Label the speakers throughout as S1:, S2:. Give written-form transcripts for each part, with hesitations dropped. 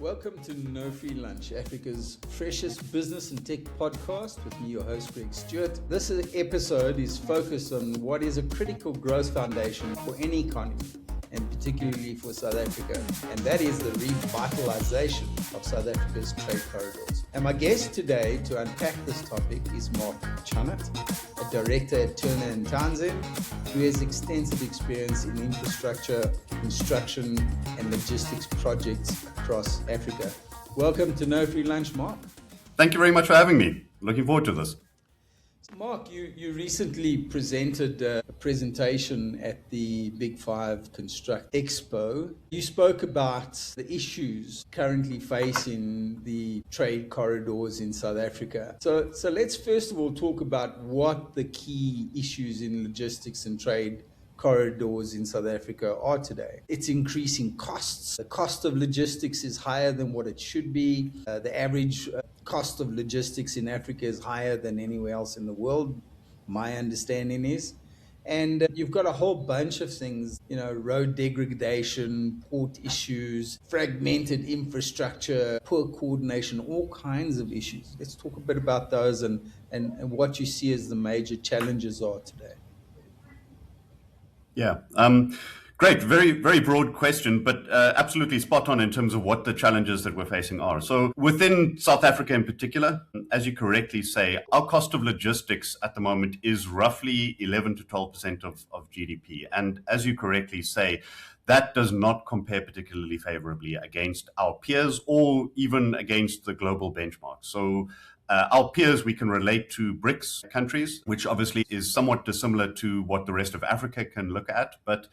S1: Welcome to No Free Lunch, Africa's freshest business and tech podcast with me, your host, Greg Stewart. This episode is focused on what is a critical growth foundation for any economy, and particularly for South Africa, and that is the revitalization of South Africa's trade corridors. And my guest today to unpack this topic is Marc Chunnett, a director at Turner and Townsend, who has extensive experience in infrastructure, construction, and logistics projects across Africa. Welcome to No Free Lunch, Marc.
S2: Thank you very much for having me. Looking forward to this.
S1: Marc, you recently presented a presentation at the Big Five Construct Expo. You spoke about the issues currently facing the trade corridors in South Africa. So let's first of all talk about what the key issues in logistics and trade corridors in South Africa are today. It's increasing costs. The cost of logistics is higher than what it should be. The average cost of logistics in Africa is higher than anywhere else in the world, my understanding is. And you've got a whole bunch of things, road degradation, port issues, fragmented infrastructure, poor coordination, all kinds of issues. Let's talk a bit about those and what you see as the major challenges are today.
S2: Yeah. Great. Very, very broad question, but absolutely spot on in terms of what the challenges that we're facing are. So within South Africa in particular, as you correctly say, our cost of logistics at the moment is roughly 11 to 12% of GDP. And as you correctly say, that does not compare particularly favorably against our peers or even against the global benchmark. So our peers, we can relate to BRICS countries, which obviously is somewhat dissimilar to what the rest of Africa can look at. But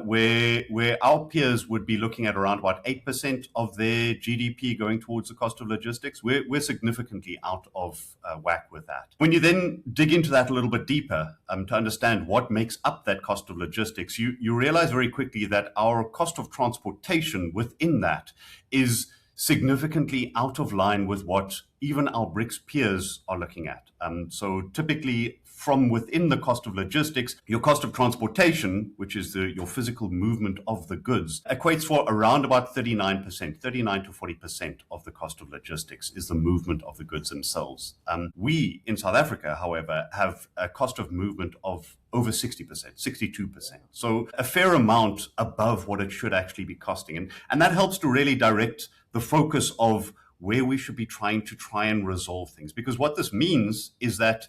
S2: where our peers would be looking at around about 8% of their GDP going towards the cost of logistics, we're significantly out of whack with that. When you then dig into that a little bit deeper to understand what makes up that cost of logistics, you realize very quickly that our cost of transportation within that is significantly out of line with what even our BRICS peers are looking at. So typically from within the cost of logistics, your cost of transportation, which is your physical movement of the goods, equates for around about 39 to 40% of the cost of logistics is the movement of the goods themselves. We in South Africa, however, have a cost of movement of over 60%, 62%. So a fair amount above what it should actually be costing. And that helps to really direct the focus of where we should be trying and resolve things. Because what this means is that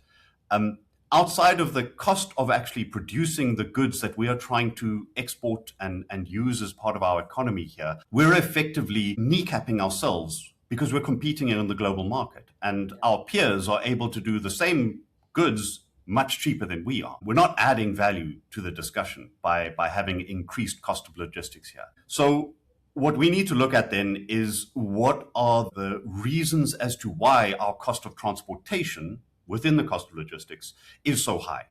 S2: outside of the cost of actually producing the goods that we are trying to export and use as part of our economy here, we're effectively kneecapping ourselves because we're competing in the global market. And our peers are able to do the same goods much cheaper than we are. We're not adding value to the discussion by having increased cost of logistics here. So what we need to look at then is what are the reasons as to why our cost of transportation within the cost of logistics is so high.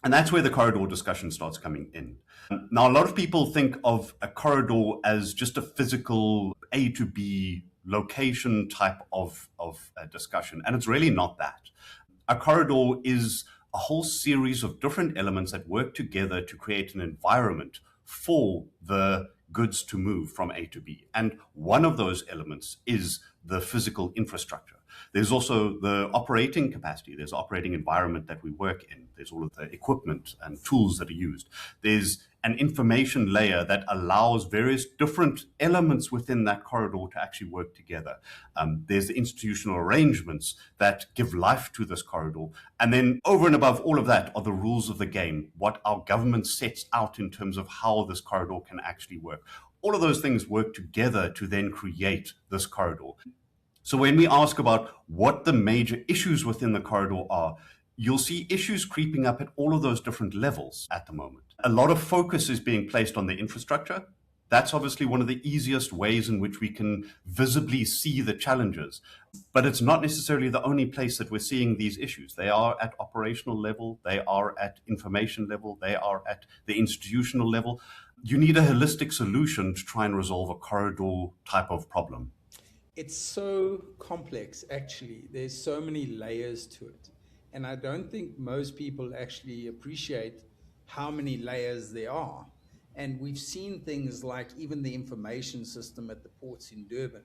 S2: And that's where the corridor discussion starts coming in. Now, a lot of people think of a corridor as just a physical A to B location type of discussion, and it's really not that. A corridor is a whole series of different elements that work together to create an environment for the goods to move from A to B. And one of those elements is the physical infrastructure. There's also the operating capacity. There's operating environment that we work in. There's all of the equipment and tools that are used. There's an information layer that allows various different elements within that corridor to actually work together. There's the institutional arrangements that give life to this corridor. And then over and above all of that are the rules of the game, what our government sets out in terms of how this corridor can actually work. All of those things work together to then create this corridor. So when we ask about what the major issues within the corridor are, you'll see issues creeping up at all of those different levels at the moment. A lot of focus is being placed on the infrastructure. That's obviously one of the easiest ways in which we can visibly see the challenges. But it's not necessarily the only place that we're seeing these issues. They are at operational level, they are at information level, they are at the institutional level. You need a holistic solution to try and resolve a corridor type of problem.
S1: It's so complex, actually. There's so many layers to it. And I don't think most people actually appreciate how many layers there are. And we've seen things like even the information system at the ports in Durban.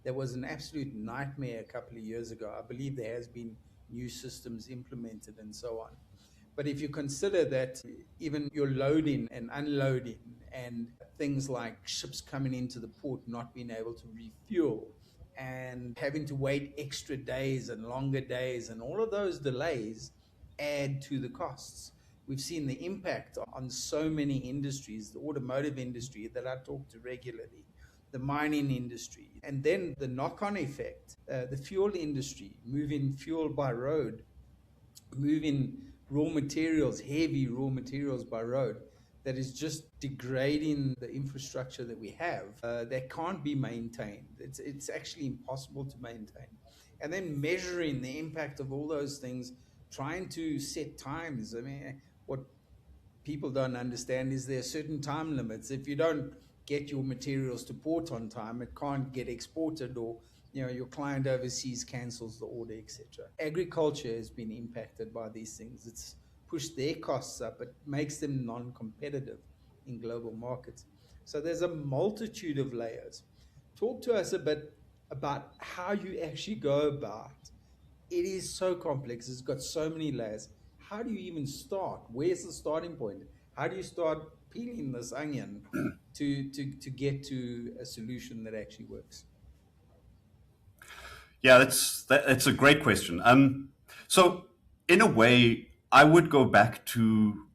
S1: that was an absolute nightmare a couple of years ago. I believe there has been new systems implemented and so on. But if you consider that even your loading and unloading and things like ships coming into the port not being able to refuel and having to wait extra days and longer days and all of those delays add to the costs. We've seen the impact on so many industries, the automotive industry that I talk to regularly, the mining industry, and then the knock-on effect, the fuel industry, moving fuel by road, moving raw materials, heavy raw materials by road, that is just degrading the infrastructure that we have, that can't be maintained. It's actually impossible to maintain. And then measuring the impact of all those things, trying to set times. I mean, what people don't understand is there are certain time limits. If you don't get your materials to port on time, it can't get exported, or your client overseas cancels the order, etc. Agriculture has been impacted by these things. It's pushed their costs up. It makes them non-competitive in global markets. So there's a multitude of layers. Talk to us a bit about how you actually go about. It is so complex. It's got so many layers. How do you even start? Where's the starting point? How do you start peeling this onion to get to a solution that actually works?
S2: Yeah, that's a great question. So in a way, I would go back to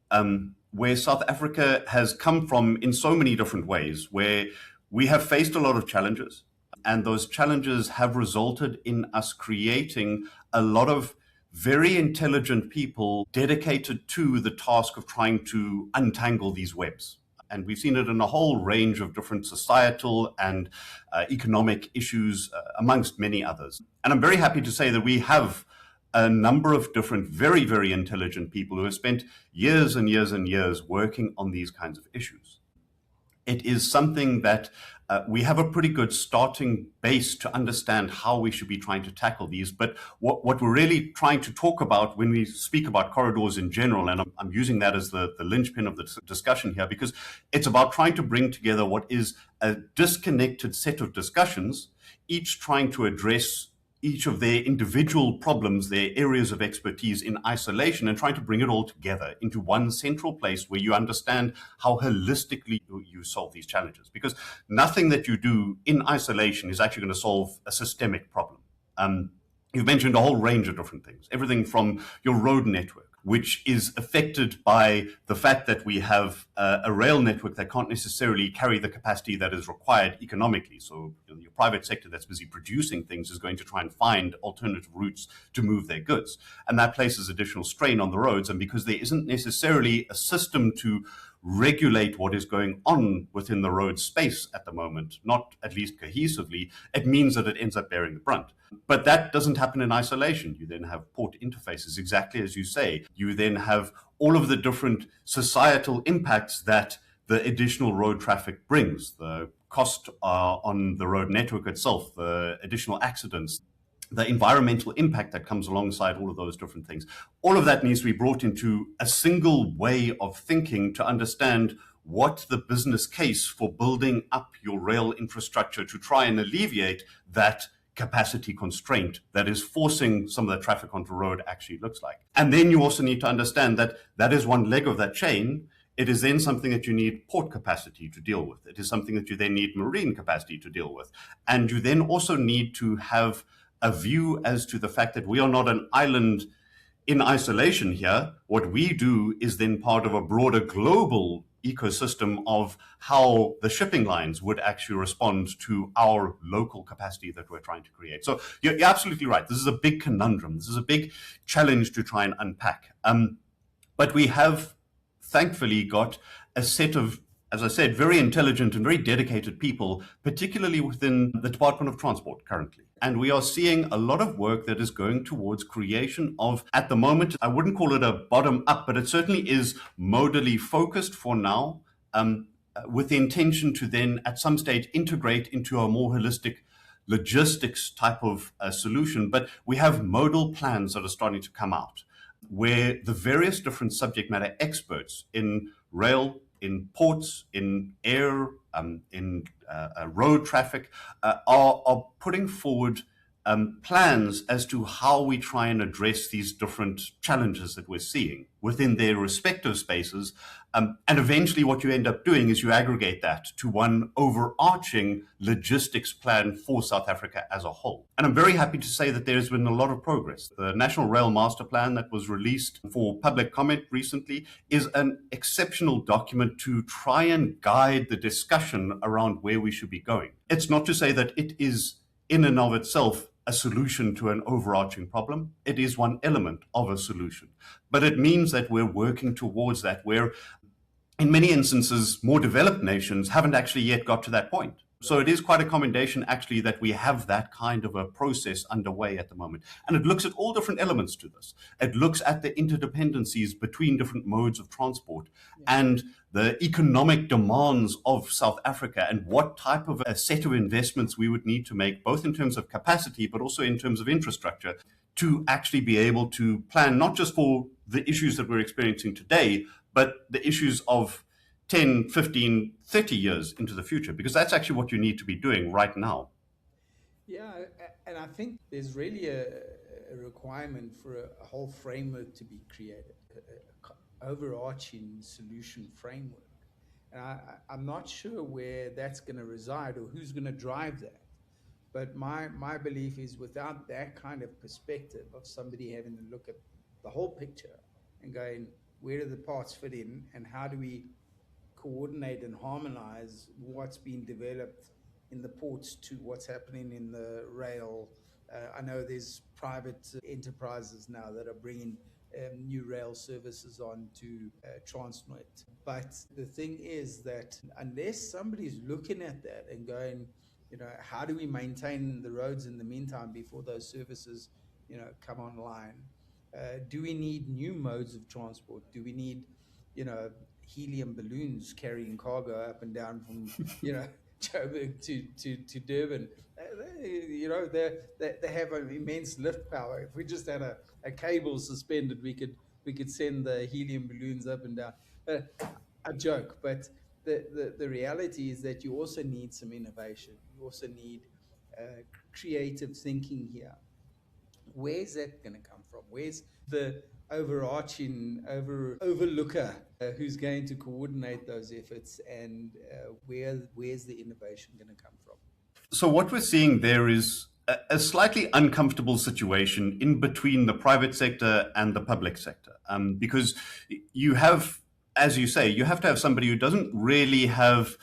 S2: where South Africa has come from in so many different ways, where we have faced a lot of challenges, and those challenges have resulted in us creating a lot of very intelligent people dedicated to the task of trying to untangle these webs. And we've seen it in a whole range of different societal and economic issues, amongst many others. And I'm very happy to say that we have a number of different, very, very intelligent people who have spent years and years and years working on these kinds of issues. It is something that we have a pretty good starting base to understand how we should be trying to tackle these. But what we're really trying to talk about when we speak about corridors in general, and I'm using that as the linchpin of the discussion here, because it's about trying to bring together what is a disconnected set of discussions, each trying to address each of their individual problems, their areas of expertise in isolation, and trying to bring it all together into one central place where you understand how holistically you solve these challenges. Because nothing that you do in isolation is actually going to solve a systemic problem. You've mentioned a whole range of different things, everything from your road network, which is affected by the fact that we have a rail network that can't necessarily carry the capacity that is required economically. So your private sector that's busy producing things is going to try and find alternative routes to move their goods. And that places additional strain on the roads. And because there isn't necessarily a system to regulate what is going on within the road space at the moment, not at least cohesively, it means that it ends up bearing the brunt. But that doesn't happen in isolation. You then have port interfaces, exactly as you say. You then have all of the different societal impacts that the additional road traffic brings, the cost on the road network itself, the additional accidents, the environmental impact that comes alongside all of those different things. All of that needs to be brought into a single way of thinking to understand what the business case for building up your rail infrastructure to try and alleviate that capacity constraint that is forcing some of the traffic onto the road actually looks like. And then you also need to understand that that is one leg of that chain. It is then something that you need port capacity to deal with. It is something that you then need marine capacity to deal with. And you then also need to have a view as to the fact that we are not an island in isolation here. What we do is then part of a broader global ecosystem of how the shipping lines would actually respond to our local capacity that we're trying to create. So you're absolutely right. This is a big conundrum. This is a big challenge to try and unpack. But we have thankfully got a set of, as I said, very intelligent and very dedicated people, particularly within the Department of Transport currently. And we are seeing a lot of work that is going towards creation of, at the moment, I wouldn't call it a bottom up, but it certainly is modally focused for now, with the intention to then at some stage integrate into a more holistic logistics type of solution. But we have modal plans that are starting to come out where the various different subject matter experts in rail, in ports, in air, in road traffic, are putting forward plans as to how we try and address these different challenges that we're seeing within their respective spaces. And eventually what you end up doing is you aggregate that to one overarching logistics plan for South Africa as a whole. And I'm very happy to say that there's been a lot of progress. The National Rail Master Plan that was released for public comment recently is an exceptional document to try and guide the discussion around where we should be going. It's not to say that it is in and of itself a solution to an overarching problem. It is one element of a solution. But it means that we're working towards that, where in many instances, more developed nations haven't actually yet got to that point. So it is quite a commendation, actually, that we have that kind of a process underway at the moment. And it looks at all different elements to this. It looks at the interdependencies between different modes of transport and the economic demands of South Africa and what type of a set of investments we would need to make, both in terms of capacity, but also in terms of infrastructure, to actually be able to plan not just for the issues that we're experiencing today, but the issues of 10, 15, 30 years into the future, because that's actually what you need to be doing right now.
S1: Yeah, and I think there's really a requirement for a whole framework to be created, a overarching solution framework. And I'm not sure where that's going to reside or who's going to drive that. But my belief is without that kind of perspective of somebody having to look at the whole picture and going, where do the parts fit in and how do we coordinate and harmonize what's being developed in the ports to what's happening in the rail. I know there's private enterprises now that are bringing new rail services on to Transnet. But the thing is that unless somebody's looking at that and going, how do we maintain the roads in the meantime before those services, come online? Do we need new modes of transport? Do we need, helium balloons carrying cargo up and down from, Joburg to Durban? They have an immense lift power. If we just had a cable suspended, we could send the helium balloons up and down. A joke, but the reality is that you also need some innovation. You also need creative thinking here. Where's that going to come from? Where's the overarching overlooker who's going to coordinate those efforts, and where's the innovation going to come from?
S2: So what we're seeing there is a slightly uncomfortable situation in between the private sector and the public sector, because you have, as you say, you have to have somebody who doesn't really have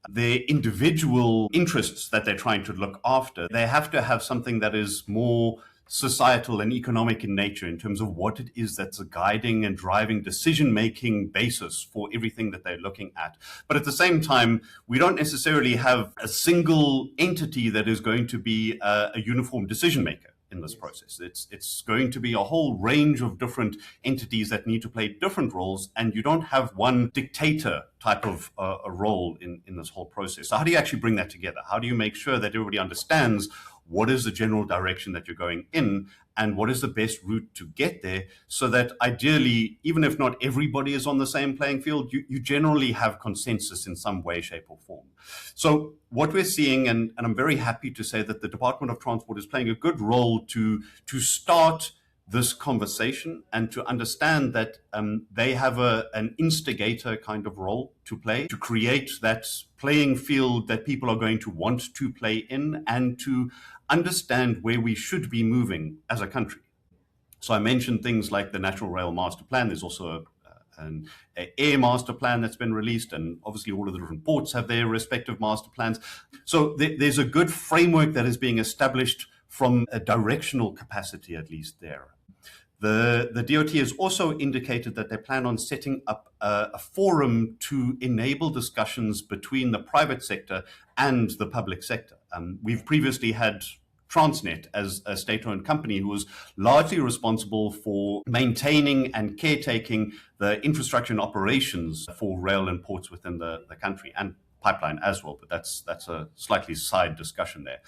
S2: their individual interests that they're trying to look after. They have to have something that is more societal and economic in nature in terms of what it is that's a guiding and driving decision-making basis for everything that they're looking at. But at the same time, we don't necessarily have a single entity that is going to be a uniform decision-maker in this process. It's going to be a whole range of different entities that need to play different roles, and you don't have one dictator type of a role in this whole process. So how do you actually bring that together? How do you make sure that everybody understands what is the general direction that you're going in and what is the best route to get there, so that ideally, even if not everybody is on the same playing field, you generally have consensus in some way, shape or form. So what we're seeing, and I'm very happy to say that the Department of Transport is playing a good role to start this conversation and to understand that they have an instigator kind of role to play, to create that playing field that people are going to want to play in, and to understand where we should be moving as a country. So I mentioned things like the National Rail Master Plan. There's also an air master plan that's been released, and obviously all of the different ports have their respective master plans. So there's a good framework that is being established from a directional capacity, at least there. The DOT has also indicated that they plan on setting up a forum to enable discussions between the private sector and the public sector. We've previously had Transnet as a state-owned company who was largely responsible for maintaining and caretaking the infrastructure and operations for rail and ports within the country, and pipeline as well, but that's a slightly side discussion there.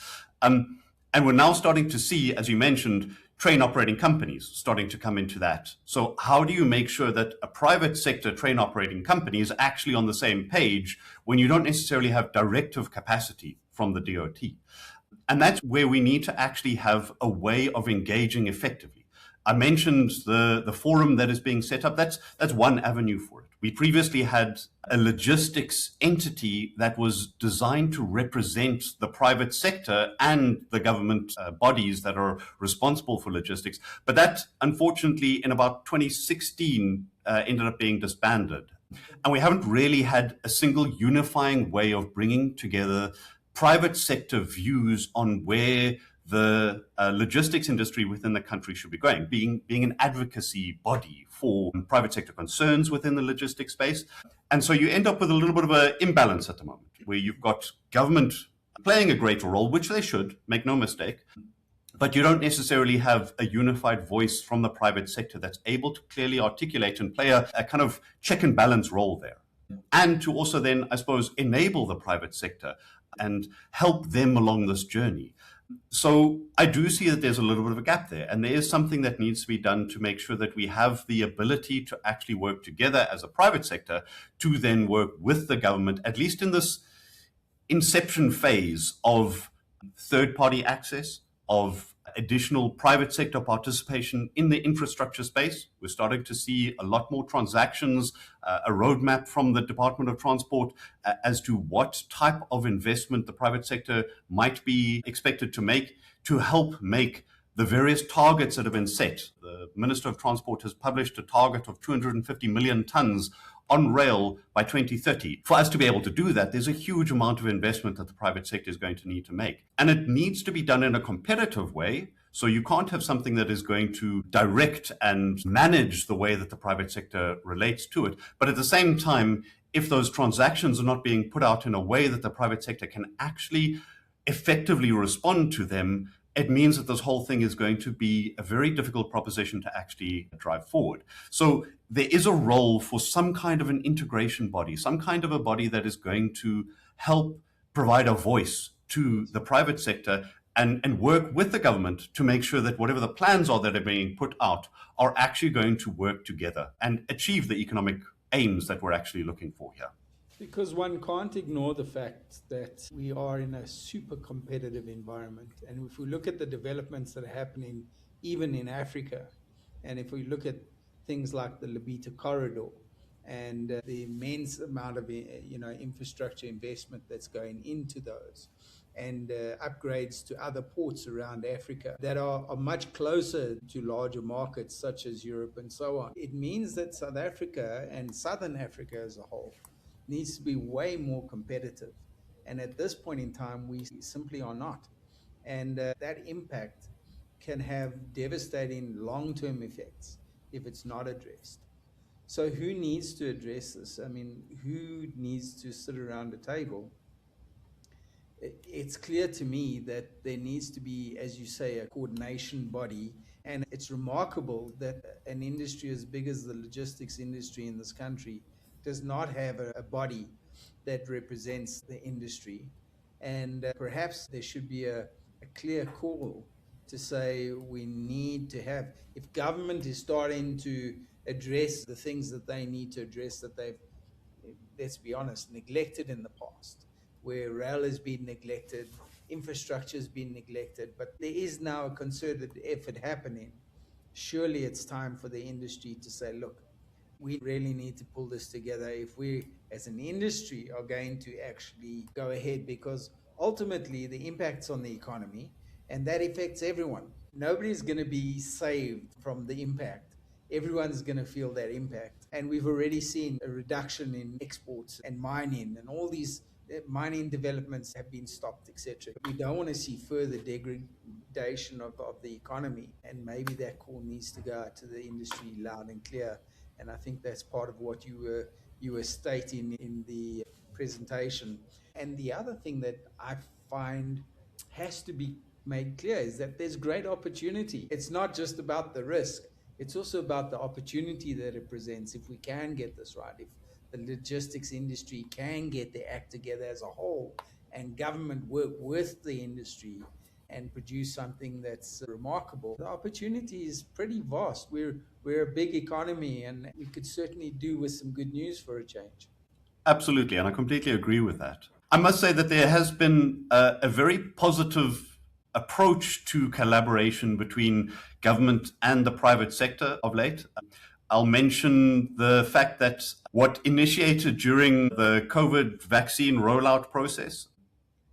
S2: And we're now starting to see, as you mentioned, train operating companies starting to come into that. So how do you make sure that a private sector train operating company is actually on the same page when you don't necessarily have directive capacity from the DOT? And that's where we need to actually have a way of engaging effectively. I mentioned the forum that is being set up. That's one avenue for it. We previously had a logistics entity that was designed to represent the private sector and the government bodies that are responsible for logistics. But that, unfortunately, in about 2016, ended up being disbanded. And we haven't really had a single unifying way of bringing together private sector views on where the logistics industry within the country should be going, being an advocacy body for private sector concerns within the logistics space. And so you end up with a little bit of an imbalance at the moment, where you've got government playing a greater role, which they should, make no mistake, but you don't necessarily have a unified voice from the private sector that's able to clearly articulate and play a kind of check and balance role there. And to also then, I suppose, enable the private sector and help them along this journey. So I do see that there's a little bit of a gap there, and there is something that needs to be done to make sure that we have the ability to actually work together as a private sector to then work with the government, at least in this inception phase of third-party access, of additional private sector participation in the infrastructure space. We're starting to see a lot more transactions, a roadmap from the Department of Transport as to what type of investment the private sector might be expected to make to help make the various targets that have been set. The Minister of Transport has published a target of 250 million tons on rail by 2030. For us to be able to do that, there's a huge amount of investment that the private sector is going to need to make. And it needs to be done in a competitive way. So you can't have something that is going to direct and manage the way that the private sector relates to it. But at the same time, if those transactions are not being put out in a way that the private sector can actually effectively respond to them, it means that this whole thing is going to be a very difficult proposition to actually drive forward. So there is a role for some kind of an integration body, some kind of a body that is going to help provide a voice to the private sector and work with the government to make sure that whatever the plans are that are being put out are actually going to work together and achieve the economic aims that we're actually looking for here.
S1: Because one can't ignore the fact that we are in a super competitive environment. And if we look at the developments that are happening even in Africa, and if we look at things like the Lobito corridor and the immense amount of infrastructure investment that's going into those, and upgrades to other ports around Africa that are much closer to larger markets such as Europe and so on, it means that South Africa and Southern Africa as a whole needs to be way more competitive. And at this point in time, we simply are not. And that impact can have devastating long-term effects if it's not addressed. So who needs to address this? I mean, who needs to sit around a table? It's clear to me that there needs to be, as you say, a coordination body. And it's remarkable that an industry as big as the logistics industry in this country does not have a body that represents the industry. And perhaps there should be a clear call to say we need to have, if government is starting to address the things that they need to address that they've, let's be honest, neglected in the past, where rail has been neglected, infrastructure has been neglected, but there is now a concerted effort happening. Surely it's time for the industry to say, look, we really need to pull this together if we as an industry are going to actually go ahead, because ultimately the impact's on the economy and that affects everyone. Nobody's going to be saved from the impact. Everyone's going to feel that impact. And we've already seen a reduction in exports and mining, and all these mining developments have been stopped, etc. We don't want to see further degradation of the economy, and maybe that call needs to go out to the industry loud and clear. And I think that's part of what you were stating in the presentation. And the other thing that I find has to be made clear is that there's great opportunity. It's not just about the risk. It's also about the opportunity that it presents if we can get this right, if the logistics industry can get their act together as a whole and government work with the industry and produce something that's remarkable, the opportunity is pretty vast. We're a big economy, and we could certainly do with some good news for a change.
S2: Absolutely, and I completely agree with that. I must say that there has been a very positive approach to collaboration between government and the private sector of late. I'll mention the fact that what initiated during the COVID vaccine rollout process,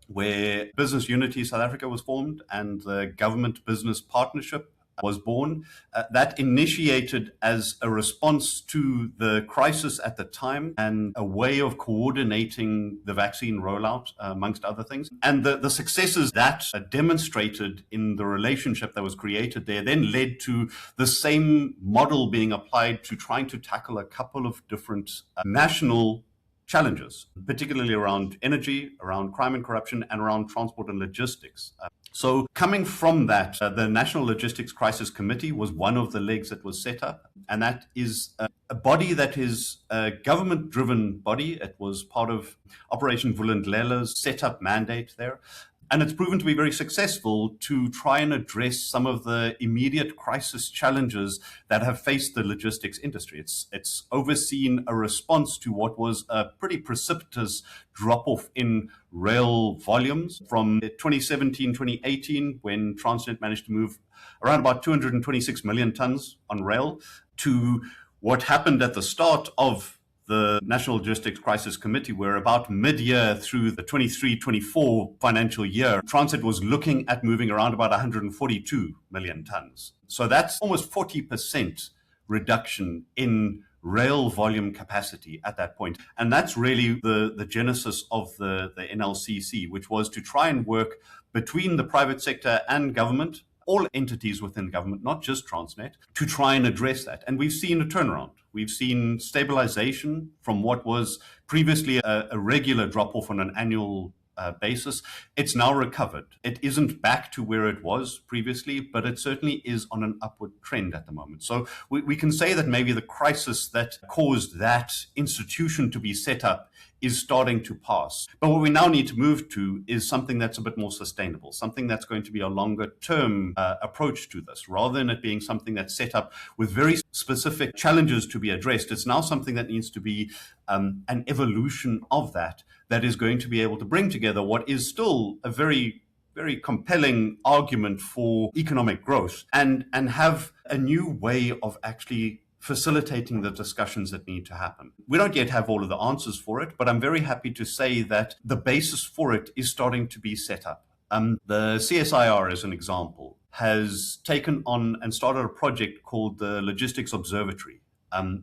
S2: where Business Unity South Africa was formed and the government business partnership was born. That initiated as a response to the crisis at the time and a way of coordinating the vaccine rollout, amongst other things. And the successes that demonstrated in the relationship that was created there then led to the same model being applied to trying to tackle a couple of different national challenges, particularly around energy, around crime and corruption, and around transport and logistics. So coming from that, the National Logistics Crisis Committee was one of the legs that was set up. And that is a body that is a government-driven body. It was part of Operation Vulindlela's set-up mandate there. And it's proven to be very successful to try and address some of the immediate crisis challenges that have faced the logistics industry. It's overseen a response to what was a pretty precipitous drop-off in rail volumes from 2017, 2018, when Transnet managed to move around about 226 million tons on rail, to what happened at the start of the National Logistics Crisis Committee, where about mid-year through the 23-24 financial year, Transnet was looking at moving around about 142 million tons. So that's almost 40% reduction in rail volume capacity at that point. And that's really the genesis of the NLCC, which was to try and work between the private sector and government, all entities within government, not just Transnet, to try and address that. And we've seen a turnaround. We've seen stabilization from what was previously a regular drop-off on an annual basis. It's now recovered. It isn't back to where it was previously, but it certainly is on an upward trend at the moment. So we can say that maybe the crisis that caused that institution to be set up is starting to pass. But what we now need to move to is something that's a bit more sustainable, something that's going to be a longer term approach to this, rather than it being something that's set up with very specific challenges to be addressed. It's now something that needs to be an evolution of that is going to be able to bring together what is still a very, very compelling argument for economic growth and have a new way of actually facilitating the discussions that need to happen. We don't yet have all of the answers for it, but I'm very happy to say that the basis for it is starting to be set up. The CSIR, as an example, has taken on and started a project called the Logistics Observatory,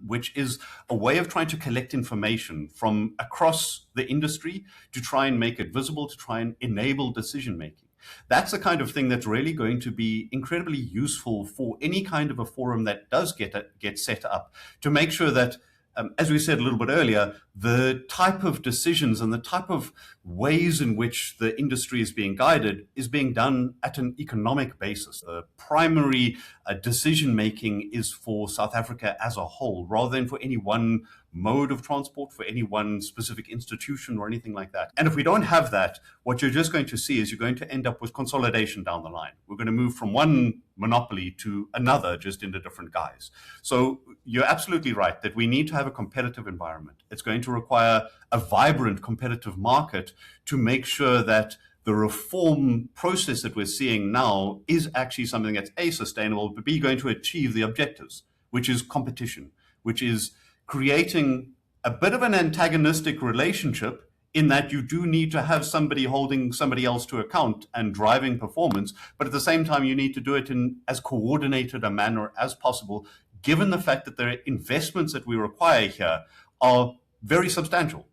S2: which is a way of trying to collect information from across the industry to try and make it visible, to try and enable decision making. That's the kind of thing that's really going to be incredibly useful for any kind of a forum that does get set up, to make sure that, as we said a little bit earlier, the type of decisions and the type of ways in which the industry is being guided is being done at an economic basis. The primary decision making is for South Africa as a whole, rather than for any one mode of transport, for any one specific institution or anything like that. And if we don't have that, what you're just going to see is you're going to end up with consolidation down the line. We're going to move from one monopoly to another, just in a different guise. So you're absolutely right that we need to have a competitive environment. It's going to require a vibrant competitive market to make sure that the reform process that we're seeing now is actually something that's A, sustainable, but B, going to achieve the objectives, which is competition, which is creating a bit of an antagonistic relationship, in that you do need to have somebody holding somebody else to account and driving performance, but at the same time you need to do it in as coordinated a manner as possible, given the fact that the investments that we require here are very substantial.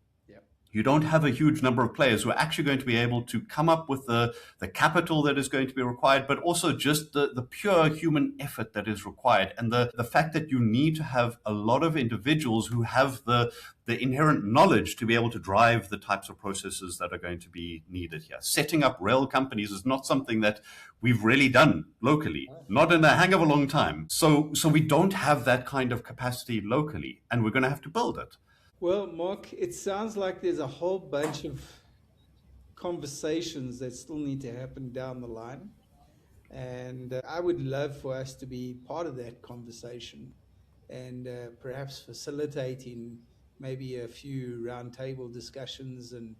S2: You don't have a huge number of players who are actually going to be able to come up with the capital that is going to be required, but also just the pure human effort that is required. And the fact that you need to have a lot of individuals who have the inherent knowledge to be able to drive the types of processes that are going to be needed here. Setting up rail companies is not something that we've really done locally, not in a hang of a long time. So we don't have that kind of capacity locally, and we're going to have to build it.
S1: Well, Mark, it sounds like there's a whole bunch of conversations that still need to happen down the line. And I would love for us to be part of that conversation and perhaps facilitating maybe a few roundtable discussions and,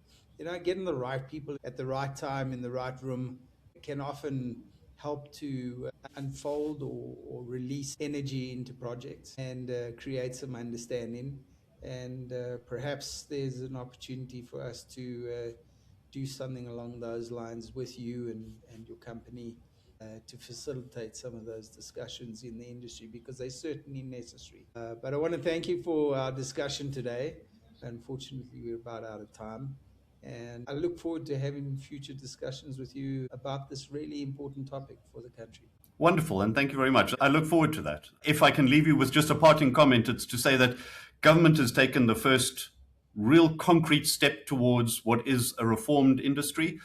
S1: getting the right people at the right time in the right room can often help to unfold or release energy into projects and create some understanding. And perhaps there's an opportunity for us to do something along those lines with you and your company to facilitate some of those discussions in the industry, because they're certainly necessary. But I want to thank you for our discussion today. Unfortunately, we're about out of time. And I look forward to having future discussions with you about this really important topic for the country.
S2: Wonderful, and thank you very much. I look forward to that. If I can leave you with just a parting comment, it's to say that government has taken the first real concrete step towards what is a reformed industry.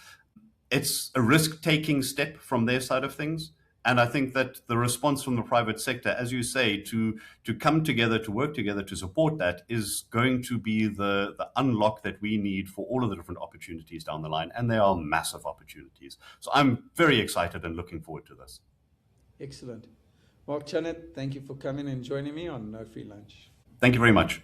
S2: It's a risk-taking step from their side of things. And I think that the response from the private sector, as you say, to come together, to work together, to support that is going to be the unlock that we need for all of the different opportunities down the line. And they are massive opportunities. So I'm very excited and looking forward to this.
S1: Excellent. Marc Chunnett, thank you for coming and joining me on No Free Lunch.
S2: Thank you very much.